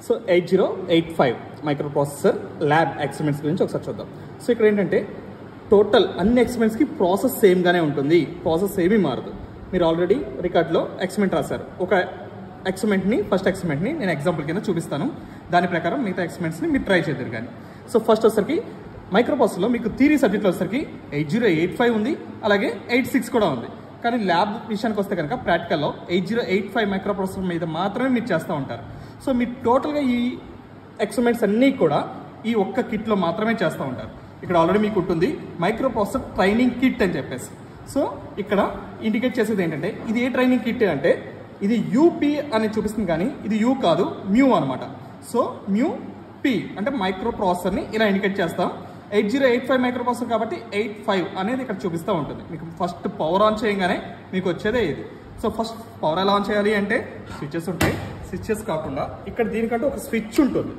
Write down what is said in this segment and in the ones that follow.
So 8085 micro processor lab experiments గురించి ఒకసారి చూద్దాం. సో ఇక్కడ ఏంటంటే టోటల్ అన్ని ఎక్స్పెరిమెంట్స్కి ప్రాసెస్ సేమ్గానే ఉంటుంది, ప్రాసెస్ ఏమీ మారదు. మీరు ఆల్రెడీ రికార్డ్లో ఎక్స్పెరిమెంట్ రాశారు. ఒక ఎక్స్పెరిమెంట్ని ఫస్ట్ ఎక్స్పెరిమెంట్ని నేను ఎగ్జాంపుల్ కింద చూపిస్తాను, దాని ప్రకారం మిగతా ఎక్స్పెరిమెంట్స్ని మీరు ట్రై చేద్దరు. కానీ సో ఫస్ట్ వచ్చేసరికి మైక్రో ప్రాసెసర్లో మీకు థియరీ సబ్జెక్ట్లో వచ్చేసరికి 8085 ఉంది, అలాగే 86 కూడా ఉంది. కానీ ల్యాబ్ విషయానికి వస్తే కనుక ప్రాక్టికల్లో 8085 మైక్రో ప్రాసెసర్ మీద మాత్రమే మీరు చేస్తూ ఉంటారు. సో మీరు టోటల్గా ఈ ఎక్స్పెరిమెంట్స్ అన్నీ కూడా ఈ ఒక్క కిట్లో మాత్రమే చేస్తూ ఉంటారు. ఇక్కడ ఆల్రెడీ మీకు ఉంటుంది మైక్రో ప్రాసెసర్ ట్రైనింగ్ కిట్ అని చెప్పేసి. సో ఇక్కడ ఇండికేట్ చేసేది ఏంటంటే ఇది ఏ ట్రైనింగ్ కిట్ అంటే ఇది యూపీ అని చూపిస్తుంది, కానీ ఇది యూ కాదు, మ్యూ అనమాట. సో మ్యూ పీ అంటే మైక్రో ప్రాసెసర్ని ఇలా ఇండికేట్ చేస్తాం. 8085 మైక్రో ప్రాసెసర్ కాబట్టి 85 అనేది ఇక్కడ చూపిస్తూ ఉంటుంది. మీకు ఫస్ట్ పవర్ ఆన్ చేయగానే మీకు వచ్చేదే ఇది. సో ఫస్ట్ పవర్ ఎలా ఆన్ చేయాలి అంటే స్విచ్చెస్ ఉంటాయి. స్విచ్చెస్ కాకుండా ఇక్కడ దీనికంటే ఒక స్విచ్ ఉంటుంది.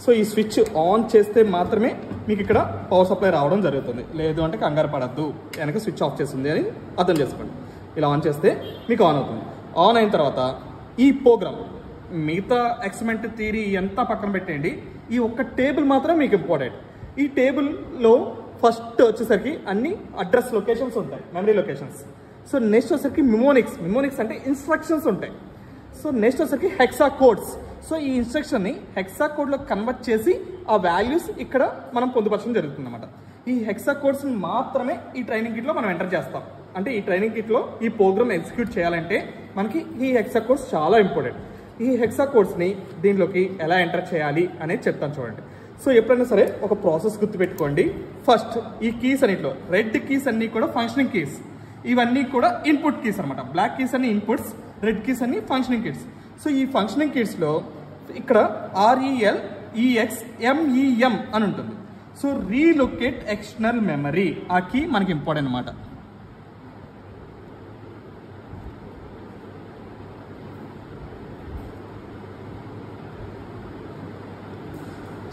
సో ఈ స్విచ్ ఆన్ చేస్తే మాత్రమే మీకు ఇక్కడ పవర్ సప్లై రావడం జరుగుతుంది. లేదు అంటే కంగారు పడద్దు, వెనక స్విచ్ ఆఫ్ చేస్తుంది అని అర్థం చేసుకోండి. ఇలా ఆన్ చేస్తే మీకు ఆన్ అవుతుంది. ఆన్ అయిన తర్వాత ఈ ప్రోగ్రామ్ మిగతా ఎక్స్పెరిమెంట్ థియరీ ఎంత పక్కన పెట్టండి, ఈ ఒక్క టేబుల్ మాత్రం మీకు ఇంపార్టెంట్. ఈ టేబుల్లో ఫస్ట్ వచ్చేసరికి అన్ని అడ్రస్ లొకేషన్స్ ఉంటాయి, మెమరీ లొకేషన్స్. సో నెక్స్ట్ వచ్చేసరికి మిమోనిక్స్ అంటే ఇన్స్ట్రక్షన్స్ ఉంటాయి. సో నెక్స్ట్ వచ్చేసరికి హెక్సా కోడ్స్. సో ఈ ఇన్స్ట్రక్షన్ని హెక్సా కోడ్లో కన్వర్ట్ చేసి ఆ వాల్యూస్ ఇక్కడ మనం పొందుపరచడం జరుగుతుంది అన్నమాట. ఈ హెక్సా కోడ్స్ని మాత్రమే ఈ ట్రైనింగ్ కిట్లో మనం ఎంటర్ చేస్తాం. అంటే ఈ ట్రైనింగ్ కిట్లో ఈ ప్రోగ్రామ్ ఎగ్జిక్యూట్ చేయాలంటే మనకి ఈ హెక్సా కోడ్స్ చాలా ఇంపార్టెంట్. ఈ హెక్సా కోడ్స్ని దీనిలోకి ఎలా ఎంటర్ చేయాలి అనేది చెప్తాను చూడండి. సో ఎప్పుడైనా సరే ఒక ప్రాసెస్ గుర్తుపెట్టుకోండి. ఫస్ట్ ఈ కీస్ అన్నిట్లో రెడ్ కీస్ అన్నీ కూడా ఫంక్షనింగ్ కీస్, ఇవన్నీ కూడా ఇన్పుట్ కీస్ అనమాట. బ్లాక్ కీస్ అన్ని ఇన్పుట్స్, రెడ్ కీస్ అన్ని ఫంక్షనింగ్ కీస్. సో ఈ ఫంక్షనింగ్ కీస్లో ఇక్కడ REL EX MEM అని ఉంటుంది. సో రీలొకేట్ ఎక్స్టర్నల్ మెమరీ, ఆ కీ మనకి ఇంపార్టెంట్ అనమాట.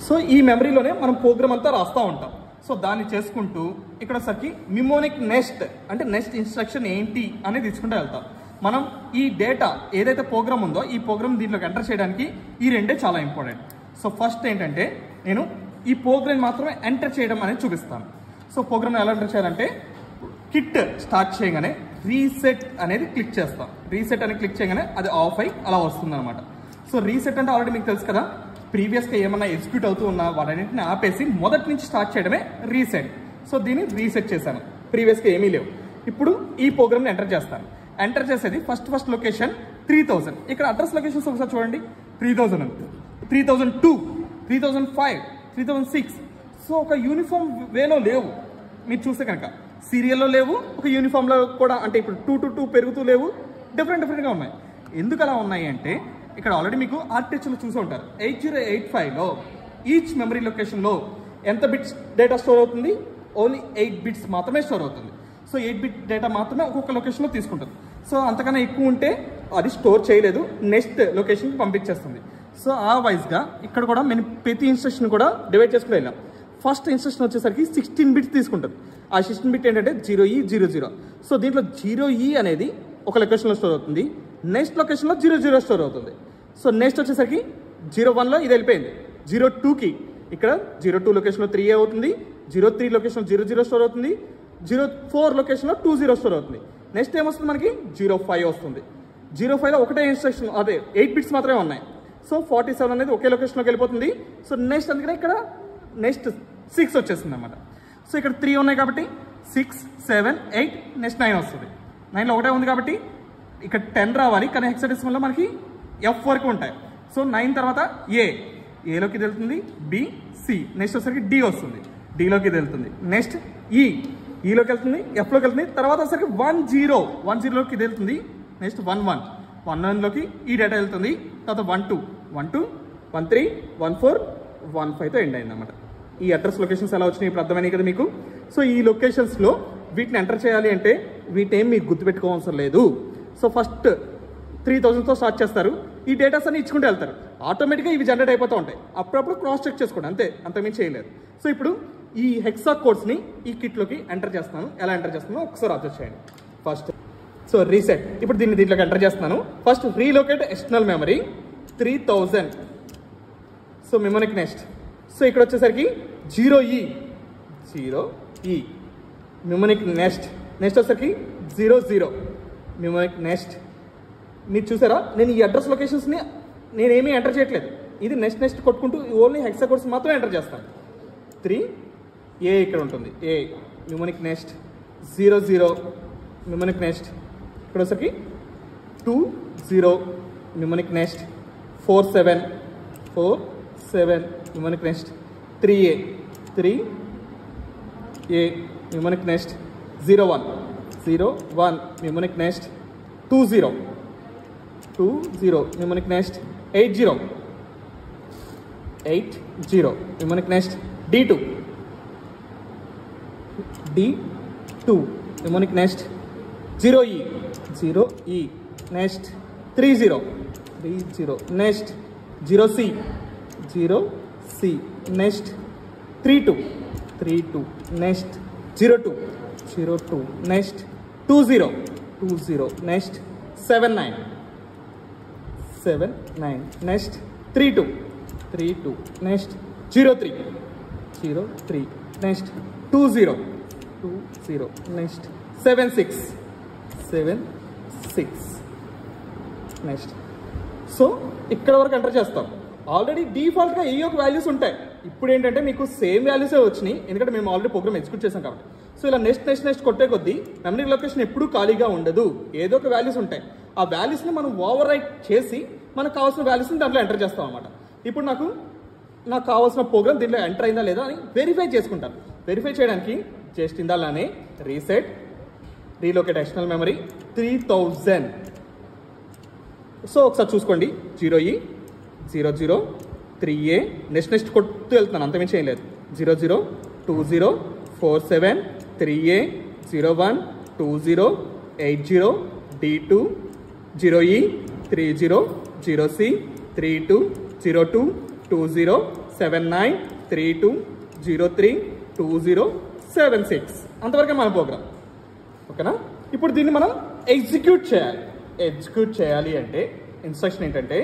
సో ఈ మెమరీలోనే మనం ప్రోగ్రామ్ అంతా రాస్తూ ఉంటాం. సో దాన్ని చేసుకుంటూ ఇక్కడ సరికి మిమోనిక్ నెక్స్ట్ అంటే నెక్స్ట్ ఇన్స్ట్రక్షన్ ఏంటి అనేది తీసుకుంటూ వెళ్తాం. మనం ఈ డేటా ఏదైతే ప్రోగ్రామ్ ఉందో ఈ ప్రోగ్రామ్ దీంట్లోకి ఎంటర్ చేయడానికి ఈ రెండే చాలా ఇంపార్టెంట్. సో ఫస్ట్ ఏంటంటే నేను ఈ ప్రోగ్రామ్ మాత్రమే ఎంటర్ చేయడం అనేది చూపిస్తాను. సో ప్రోగ్రామ్ ఎలా ఎంటర్ చేయాలంటే కిట్ స్టార్ట్ చేయగానే రీసెట్ అనేది క్లిక్ చేస్తాం. రీసెట్ అని క్లిక్ చేయగానే అది ఆఫ్ అయి అలా వస్తుంది అనమాట. సో రీసెట్ అంటే ఆల్రెడీ మీకు తెలుసు కదా, ప్రీవియస్గా ఏమన్నా ఎగ్జిక్యూట్ అవుతూ ఉన్నా వాటన్నింటిని ఆపేసి మొదటి నుంచి స్టార్ట్ చేయడమే రీసెట్. సో దీన్ని రీసెట్ చేశాను, ప్రీవియస్గా ఏమీ లేవు. ఇప్పుడు ఈ ప్రోగ్రామ్ని ఎంటర్ చేస్తాను. ఎంటర్ చేసేది ఫస్ట్ లొకేషన్ 3000. ఇక్కడ అడ్రస్ లొకేషన్స్ ఒకసారి చూడండి. 3000, 3002, 3005, 3006. సో ఒక యూనిఫామ్ వేలో లేవు. మీరు చూస్తే కనుక సీరియల్లో లేవు, ఒక యూనిఫామ్లో కూడా అంటే ఇప్పుడు 2 to 2 పెరుగుతూ లేవు, డిఫరెంట్గా ఉన్నాయి. ఎందుకు అలా ఉన్నాయి అంటే ఇక్కడ ఆల్రెడీ మీకు ఆర్కిటెక్చర్లో చూసి ఉంటారు. 8085లో ఈచ్ మెమరీ లొకేషన్లో ఎంత బిట్స్ డేటా స్టోర్ అవుతుంది? ఓన్లీ 8 బిట్స్ మాత్రమే స్టోర్ అవుతుంది. సో 8 బిట్ డేటా మాత్రమే ఒక్కొక్క లొకేషన్లో తీసుకుంటుంది. సో అంతకన్నా ఎక్కువ ఉంటే అది స్టోర్ చేయలేదు, నెక్స్ట్ లొకేషన్కి పంపించేస్తుంది. సో ఆ వైజ్గా ఇక్కడ కూడా మేము ప్రతి ఇన్స్ట్రక్షన్ కూడా డివైడ్ చేసుకుని వెళ్ళాం. ఫస్ట్ ఇన్స్ట్రక్షన్ వచ్చేసరికి 16 బిట్స్ తీసుకుంటుంది. ఆ 16 బిట్ ఏంటంటే 0E00. సో దీంట్లో 0E అనేది ఒక లొకేషన్లో స్టోర్ అవుతుంది, నెక్స్ట్ లొకేషన్లో 00 స్టోర్ అవుతుంది. సో నెక్స్ట్ వచ్చేసరికి 01లో ఇది వెళ్ళిపోయింది. 02కి ఇక్కడ 02 లొకేషన్లో 3A అవుతుంది, 03 లొకేషన్లో 00 స్టోర్ అవుతుంది, 04 లొకేషన్లో 20 స్టోర్ అవుతుంది. నెక్స్ట్ ఏమొస్తుంది మనకి 05 వస్తుంది. 05లో ఒకటే ఇన్స్ట్రక్షన్, అదే 8 బిట్స్ మాత్రమే ఉన్నాయి. సో 47 అనేది ఒకే లొకేషన్లోకి వెళ్ళిపోతుంది. సో నెక్స్ట్ అందుకనే ఇక్కడ నెక్స్ట్ 6 వచ్చేస్తుంది అనమాట. సో ఇక్కడ 3 ఉన్నాయి కాబట్టి 6, 7, 8, నెక్స్ట్ 9 వస్తుంది. 9లో ఒకటే ఉంది కాబట్టి ఇక్కడ 10 రావాలి, కానీ హెక్సాడెసిమల్లో మనకి F వరకు ఉంటాయి. సో 9 తర్వాత ఏలోకి వెళ్తుంది, B, C, నెక్స్ట్ వచ్చేసరికి D వస్తుంది, Dలోకి వెళ్తుంది, నెక్స్ట్ ఈలోకి వెళ్తుంది, Fలోకి వెళ్తుంది, తర్వాత వచ్చేసరికి 10లోకి వెళ్తుంది, నెక్స్ట్ 11లోకి ఈ డేటా వెళ్తుంది, తర్వాత 12, 13, 14, 15తో ఎండ్ అయింది అనమాట. ఈ అడ్రస్ లొకేషన్స్ ఎలా వచ్చినాయి ఇప్పుడు అర్థమైనాయి కదా మీకు. సో ఈ లొకేషన్స్లో వీటిని ఎంటర్ చేయాలి అంటే వీటిని మీరు గుర్తుపెట్టుకోవాల్సిన లేదు. సో ఫస్ట్ 3000తో స్టార్ట్ చేస్తారు, ఈ డేటాస్ అన్ని ఇచ్చుకుంటూ వెళ్తారు, ఆటోమేటిక్గా ఇవి జనరేట్ అయిపోతూ ఉంటాయి. అప్పుడప్పుడు క్రాస్ చెక్ చేసుకోండి, అంతకుమించి చేయలేదు. సో ఇప్పుడు ఈ హెక్సా కోడ్స్ని ఈ కిట్లోకి ఎంటర్ చేస్తాను. ఎలా ఎంటర్ చేస్తున్నానో ఒకసారి అబ్జర్వ్ చేయండి. ఫస్ట్ సో రీసెట్, ఇప్పుడు దీంట్లోకి ఎంటర్ చేస్తున్నాను. First relocate external memory 3000 so mnemonic next. So ఇక్కడ వచ్చేసరికి 0E మెమోనిక్ నెక్స్ట్ వచ్చేసరికి 00 మెమోనిక్ నెక్స్ట్. మీరు చూసారా, నేను ఈ అడ్రస్ లొకేషన్స్ని నేనేమీ ఎంటర్ చేయట్లేదు. ఇది నెక్స్ట్ కొట్టుకుంటూ ఓన్లీ హెక్సా కోడ్స్ మాత్రం ఎంటర్ చేస్తాను. 3A ఇక్కడ ఉంటుంది, ఏ మెమోనిక్ నెక్స్ట్. 00 మెమోనిక్ నెక్స్ట్. ఇక్కడ వచ్చేసరికి 20 mnemonic next. 47 mnemonic next. 3A mnemonic next. 01 mnemonic next. 20 mnemonic next. 80 mnemonic next. D2 mnemonic next. 0E next. 30 next. 0C next. 32 next. 02 next. 20 next. 79 next. 32 next. 03 next. 20 next. 76 next. So ఇక్కడ వరకు enter చేస్తాం. Already డిఫాల్ట్గా ఏ యొక్క values ఉంటాయి. ఇప్పుడు ఏంటంటే మీకు same వాల్యూసే వచ్చినాయి, ఎందుకంటే మేము ఆల్రెడీ ప్రోగ్రామ్ ఎగ్జిక్యూట్ చేసాం కాబట్టి. సో ఇలా నెక్స్ట్ కొట్టే కొద్దీ మెమరీ లొకేషన్ ఎప్పుడూ ఖాళీగా ఉండదు, ఏదో ఒక వాల్యూస్ ఉంటాయి. ఆ వాల్యూస్ని మనం ఓవర్ రైట్ చేసి మనకు కావాల్సిన వాల్యూస్ని దాంట్లో ఎంటర్ చేస్తాం అనమాట. ఇప్పుడు నాకు కావాల్సిన ప్రోగ్రామ్ దీంట్లో ఎంటర్ అయిందా లేదా అని వెరిఫై చేసుకుంటాను. వెరిఫై చేయడానికి జస్ట్ ఇందాలానే రీలొకేట్ ఎక్స్టర్నల్ మెమరీ 3000. సో ఒకసారి చూసుకోండి. 0E 00 3A నెక్స్ట్ కొడుతూ వెళ్తున్నాను, అంతమించి ఏం లేదు. 00 20 47 3A 01 20 80 D2 0E 30 0C 32 02 20 79 32 03 20 76. అంతవరకే మన ప్రోగ్రామ్. ఓకేనా? ఇప్పుడు దీన్ని మనం ఎగ్జిక్యూట్ చేయాలి అంటే ఇన్స్ట్రక్షన్ ఏంటంటే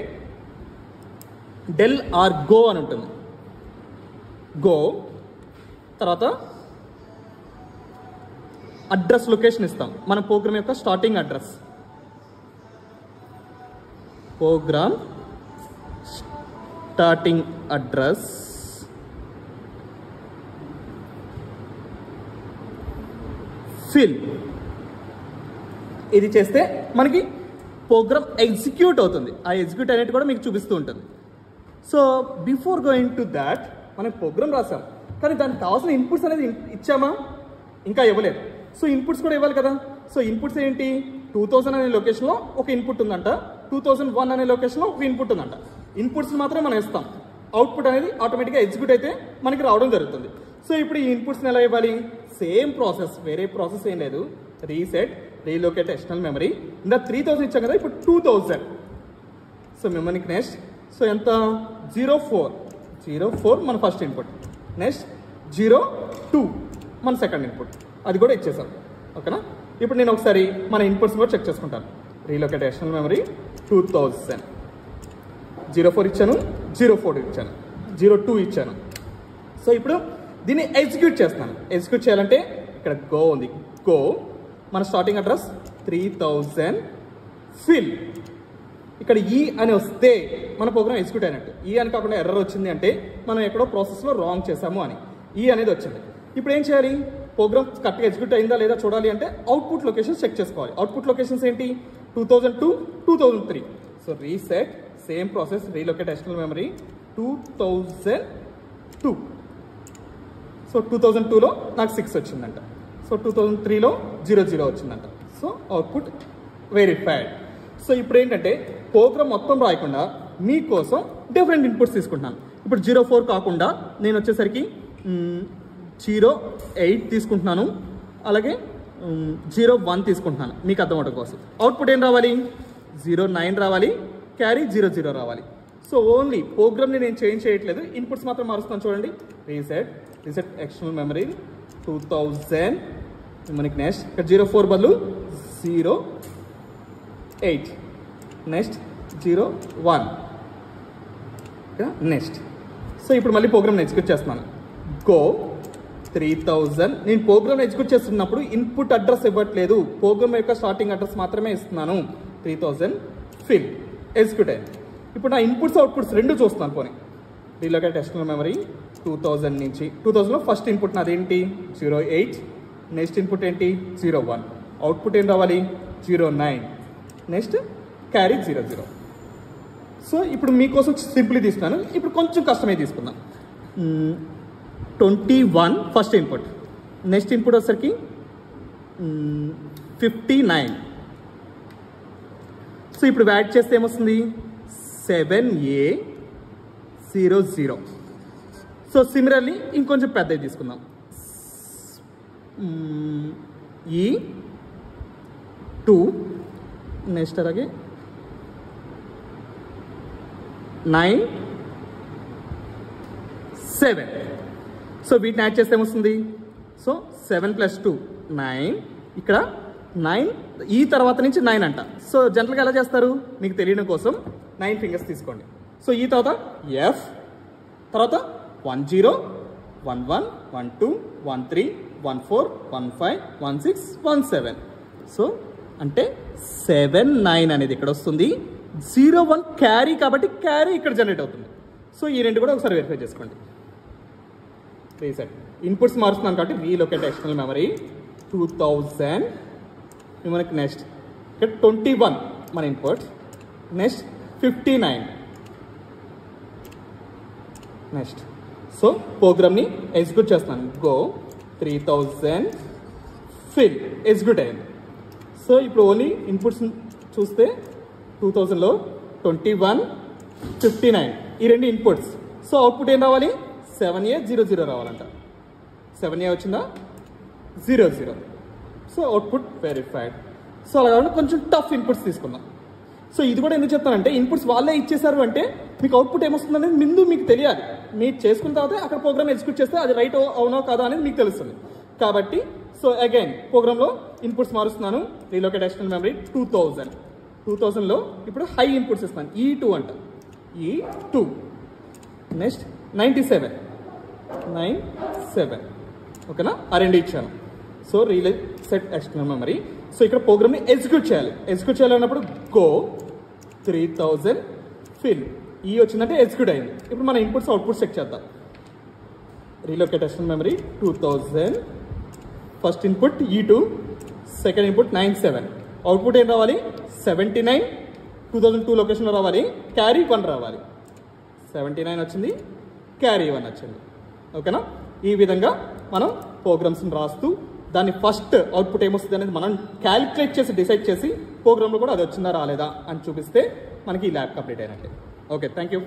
డెల్ ఆర్ గో అని ఉంటుంది. గో తర్వాత అడ్రస్ లొకేషన్ ఇస్తాం, మన ప్రోగ్రామ్ యొక్క starting address. Program starting address fill. ఇది చేస్తే మనకి ప్రోగ్రామ్ ఎగ్జిక్యూట్ అవుతుంది. ఆ ఎగ్జిక్యూట్ అనేది కూడా మీకు చూపిస్తూ ఉంటుంది. So before going to that మనం ప్రోగ్రామ్ రాసాం, కానీ దానికి కావాల్సిన ఇన్పుట్స్ అనేది ఇచ్చామా? ఇంకా ఇవ్వలేదు. సో ఇన్పుట్స్ కూడా ఇవ్వాలి కదా. సో ఇన్పుట్స్ ఏంటి? 2000 అనే లొకేషన్లో ఒక ఇన్పుట్ ఉందంట, 2001 అనే లొకేషన్లో ఒక ఇన్పుట్ ఉందంట. ఇన్పుట్స్ మాత్రమే మనం ఇస్తాం, అవుట్పుట్ అనేది ఆటోమేటిక్గా ఎగ్జిక్యూట్ అయితే మనకి రావడం జరుగుతుంది. సో ఇప్పుడు ఈ ఇన్పుట్స్ని ఎలా ఇవ్వాలి? సేమ్ ప్రాసెస్, వేరే ప్రాసెస్ ఏం లేదు. Reset relocate external memory. ఇందా 3000 ఇచ్చాం కదా, ఇప్పుడు 2000. సో మెమరీకి నెక్స్ట్. సో ఎంత? 04 మన ఫస్ట్ ఇన్పుట్. నెక్స్ట్ 02 మన సెకండ్ ఇన్పుట్, అది కూడా ఇచ్చేసాం. ఓకేనా? ఇప్పుడు నేను ఒకసారి మన ఇన్పుట్స్ కూడా చెక్ చేసుకుంటాను. రీలొకేట్ ఎక్స్టర్నల్ మెమరీ 2000 04 ఇచ్చాను, 04 ఇచ్చాను, 02 ఇచ్చాను. సో ఇప్పుడు దీన్ని ఎగ్జిక్యూట్ చేస్తున్నాను. ఎగ్జిక్యూట్ చేయాలంటే ఇక్కడ గో ఉంది. గో మన స్టార్టింగ్ అడ్రస్ 3000 ఫిల్. ఇక్కడ ఈ అని వస్తే మన ప్రోగ్రామ్ ఎగ్జిక్యూట్ అయినట్టు. ఈ అని కాకుండా ఎర్రర్ వచ్చింది అంటే మనం ఎక్కడో ప్రాసెస్లో రాంగ్ చేసాము అని. ఈ అనేది వచ్చింది. ఇప్పుడు ఏం చేయాలి? ప్రోగ్రామ్ కరెక్ట్గా ఎగ్జిక్యూట్ అయిందా లేదా చూడాలి అంటే అవుట్పుట్ లొకేషన్స్ చెక్ చేసుకోవాలి. అవుట్పుట్ లొకేషన్స్ ఏంటి? 2002 2003. So reset same process relocate external memory 2002. So 2002లో నాకు 6 వచ్చిందంట. సో 2003లో 00 వచ్చిందంట. So output verified. సో ఇప్పుడు ఏంటంటే ప్రోగ్రామ్ మొత్తం రాయకుండా మీకోసం డిఫరెంట్ ఇన్పుట్స్ తీసుకుంటున్నాను. ఇప్పుడు 04 కాకుండా నేను వచ్చేసరికి 08 తీసుకుంటున్నాను, అలాగే 01 తీసుకుంటున్నాను మీకు అర్థమవడం కోసం. అవుట్పుట్ ఏం రావాలి? 09 రావాలి, క్యారీ 00 రావాలి. సో ఓన్లీ ప్రోగ్రామ్ని నేను చేంజ్ చేయట్లేదు, ఇన్పుట్స్ మాత్రం మారుస్తాను. చూడండి, రీసెట్ ఎక్స్టర్నల్ మెమరీ 2000 మనకి నెక్స్ట్ ఇక్కడ 04 బదులు 08, నెక్స్ట్ 01, నెక్స్ట్ సో ఇప్పుడు మళ్ళీ ప్రోగ్రామ్ ఎగ్జిక్యూట్ చేస్తున్నాను. గో 3000. నేను ప్రోగ్రామ్ ఎగ్జిక్యూట్ చేస్తున్నప్పుడు ఇన్పుట్ అడ్రస్ ఇవ్వట్లేదు, ప్రోగ్రామ్ యొక్క స్టార్టింగ్ అడ్రస్ మాత్రమే ఇస్తున్నాను. 3000 ఫిల్ ఎగ్జిక్యూట్ అయ్యింది. ఇప్పుడు నా ఇన్పుట్స్ అవుట్పుట్స్ రెండు చూస్తున్నాను. పోనీ రీలొకేట్ ఎక్స్టర్నల్ మెమరీ 2000 నుంచి 2000లో ఫస్ట్ ఇన్పుట్ నాది ఏంటి 08, నెక్స్ట్ ఇన్పుట్ ఏంటి 01, అవుట్పుట్ ఏం రావాలి 09, నెక్స్ట్ క్యారీ 00. సో ఇప్పుడు మీకోసం సింపుల్లీ తీసుకున్నాను. ఇప్పుడు కొంచెం కష్టమే తీసుకుందాం. 21 ఫస్ట్ ఇన్పుట్, నెక్స్ట్ ఇన్పుట్ వచ్చేసరికి 59. సో ఇప్పుడు యాడ్ చేస్తే ఏమొస్తుంది 7A00. సో సిమిలర్లీ ఇంకొంచెం పెద్దది తీసుకుందాం. E2, నెక్స్ట్ అలాగే 97. సో వీటిని యాడ్ చేస్తే ఏమొస్తుంది సో 7 + 2 9. ఇక్కడ 9 ఈ తర్వాత నుంచి 9 అంట. సో జనరల్గా ఎలా చేస్తారు మీకు తెలియడం కోసం 9 ఫింగర్స్ తీసుకోండి. సో ఈ తర్వాత F, తర్వాత 10 11 12 13 14 15 16 17. సో అంటే 79 అనేది ఇక్కడ వస్తుంది. 01 క్యారీ కాబట్టి క్యారీ ఇక్కడ జనరేట్ అవుతుంది. సో ఈ రెండు కూడా ఒకసారి వెరిఫై చేసుకోండి. రీసెట్ ఇన్పుట్స్ మారుస్తున్నాను కాబట్టి రీలొకేట్ ఎక్స్టర్నల్ మెమరీ 2000. మనకి నెక్స్ట్ ఇక్కడ 21 మన ఇన్పుట్, నెక్స్ట్ 59, నెక్స్ట్. సో ప్రోగ్రామ్ని ఎగ్జిక్యూట్ చేస్తున్నాను. గో 3000 ఫిల్ ఎగ్జిక్యూట్ అయ్యింది. సో ఇప్పుడు ఓన్లీ ఇన్పుట్స్ చూస్తే 2000లో 21 59 ఈ రెండు ఇన్పుట్స్. సో అవుట్పుట్ ఏం రావాలి 7A00 రావాలంట. 7A వచ్చిందా 00. So output verified. సో అలా కాకుండా కొంచెం టఫ్ ఇన్పుట్స్ తీసుకుందాం. సో ఇది కూడా ఎందుకు చెప్తానంటే ఇన్పుట్స్ వాళ్ళే ఇచ్చేసారు అంటే మీకు అవుట్పుట్ ఏమొస్తుంది అనేది ముందు మీకు తెలియాలి. మీరు చేసుకున్న తర్వాత అక్కడ ప్రోగ్రామ్ ఎగ్జిక్యూట్ చేస్తే అది రైట్ అవునో కాదా అనేది మీకు తెలుస్తుంది. కాబట్టి సో అగైన్ ప్రోగ్రామ్లో ఇన్పుట్స్ మారుస్తున్నాను. రీలొకేట్ ఎక్స్టర్నల్ మెమరీ 2000లో ఇప్పుడు హై ఇన్పుట్స్ ఇస్తాను. E2 అంట, E2, నెక్స్ట్ 97 ఓకేనా, ఆ రెండు ఇచ్చాను. So reset external memory. So ఇక్కడ ప్రోగ్రామ్ని ఎగ్జిక్యూట్ చేయాలన్నప్పుడు గో 3000 ఫిల్ ఈ వచ్చిందంటే ఎగ్జిక్యూట్ అయింది. ఇప్పుడు మన ఇన్పుట్స్ అవుట్పుట్స్ చెక్ చేద్దాం. Relocate external memory 2000 first input E2, second input 97, output ఏం రావాలి 79 2002 లొకేషన్లో రావాలి, క్యారీ 1 రావాలి. 79 వచ్చింది, క్యారీ 1 వచ్చింది. ఓకేనా, ఈ విధంగా మనం ప్రోగ్రామ్స్ని రాస్తూ దాన్ని ఫస్ట్ అవుట్పుట్ ఏమొస్తుంది అనేది మనం క్యాలిక్యులేట్ చేసి డిసైడ్ చేసి ప్రోగ్రామ్లో కూడా అది వచ్చిందా రాలేదా అని చూపిస్తే మనకి ఈ ల్యాబ్ కంప్లీట్ అయినట్టే. Okay, thank you.